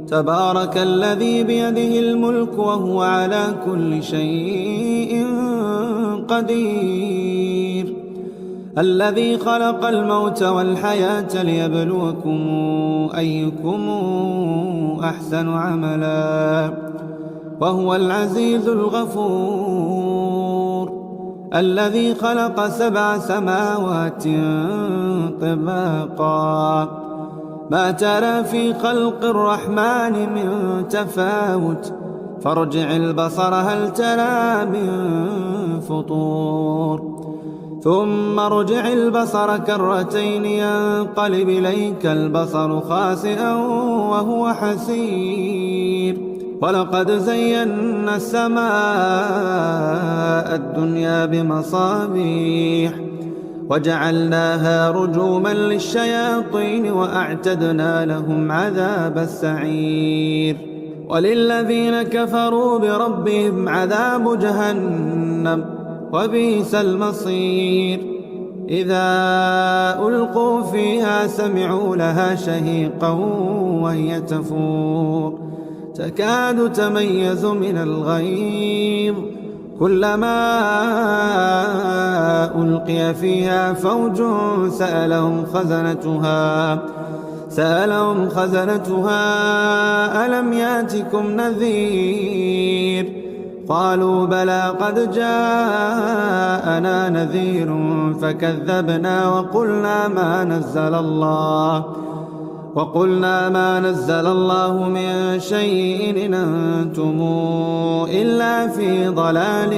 تبارك الذي بيده الملك وهو على كل شيء قدير. الذي خلق الموت والحياة ليبلوكم أيكم أحسن عملا وهو العزيز الغفور. الذي خلق 7 سماوات طباقا ما ترى في خلق الرحمن من تفاوت فارجع البصر هل ترى من فطور ثم ارجع البصر كرتين ينقلب إليك البصر خاسئا وهو حسير. ولقد زينا السماء الدنيا بمصابيح وجعلناها رجوما للشياطين وأعتدنا لهم عذاب السعير. وللذين كفروا بربهم عذاب جهنم وبئس المصير. إذا ألقوا فيها سمعوا لها شهيقا وهي تفور تكاد تميز من الغيظ كلما ألقي فيها فوج سألهم خزنتها ألم ياتكم نذير قالوا بلى قد جاءنا نذير فكذبنا وقلنا ما نزل الله من شيء إن أنتم إلا في ضلال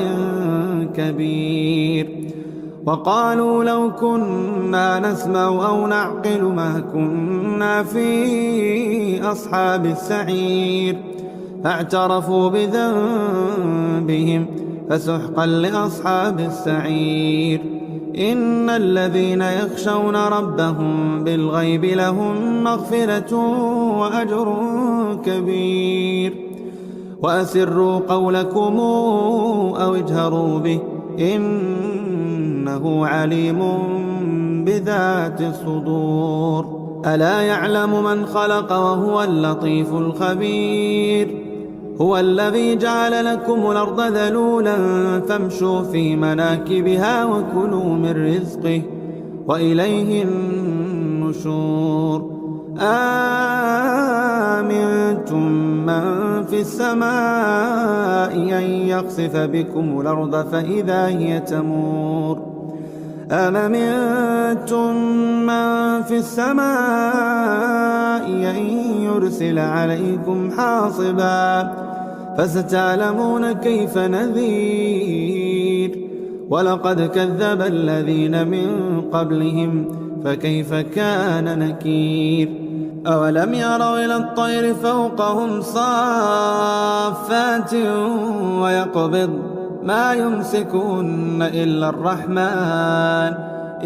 كبير. وقالوا لو كنا نسمع أو نعقل ما كنا في أصحاب السعير فاعترفوا بذنبهم فسحقا لأصحاب السعير. إن الذين يخشون ربهم بالغيب لهم مغفرة وأجر كبير. وأسروا قولكم أو اجهروا به إنه عليم بذات الصدور. ألا يعلم من خلق وهو اللطيف الخبير. هو الذي جعل لكم الأرض ذلولا فامشوا في مناكبها وكلوا من رزقه وإليه النشور. آمنتم من في السماء أن يخسف بكم الأرض فإذا هي تمور أم أمنتم من في السماء أن يرسل عليكم حاصبا فستعلمون كيف نذير. ولقد كذب الذين من قبلهم فكيف كان نكير. أولم يروا إلى الطير فوقهم صافات ويقبض ما يمسكون إلا الرحمن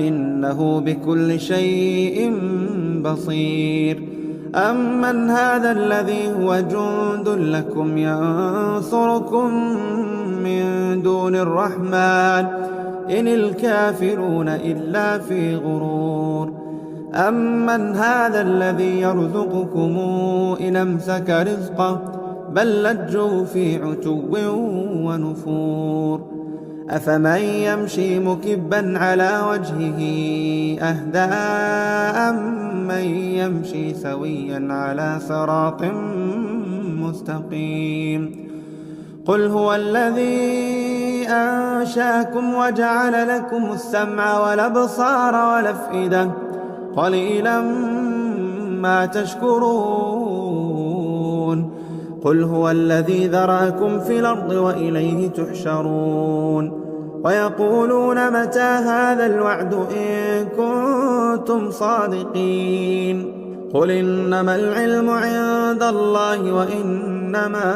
إنه بكل شيء بصير. أمن هذا الذي هو جند لكم ينصركم من دون الرحمن إن الكافرون إلا في غرور. أمن هذا الذي يرزقكم إن أمسك رزقه بل لجوا في عتو ونفور. أفمن يمشي مكبا على وجهه أهدى أمن يمشي سويا على صراط مستقيم. قل هو الذي أنشاكم وجعل لكم السمع والأبصار والأفئدة قليلا ما تشكرون. قل هو الذي ذرأكم في الأرض وإليه تحشرون. ويقولون متى هذا الوعد إن كنتم صادقين. قل إنما العلم عند الله وإنما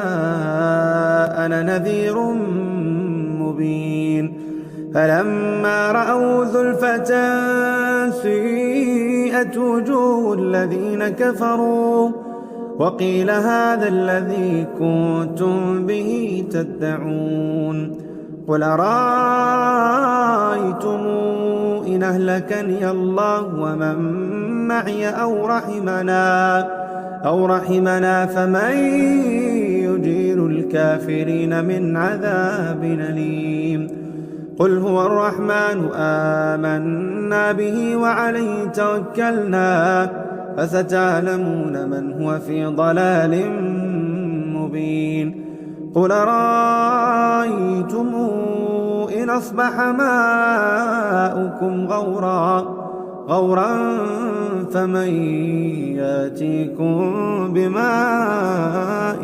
أنا نذير مبين. فلما رأوا زلفة سيئت وجوه الذين كفروا وقيل هذا الذي كنتم به تدعون. قل أرأيتم إن أهلكني الله ومن معي أو رحمنا أو رحمنا فمن يجير الكافرين من عذاب أليم. قل هو الرحمن آمنا به وعليه توكلنا فستعلمون من هو في ضلال مبين. قل رأيتم إن أصبح ماؤكم غورا فمن يأتيكم بماء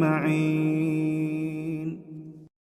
معين.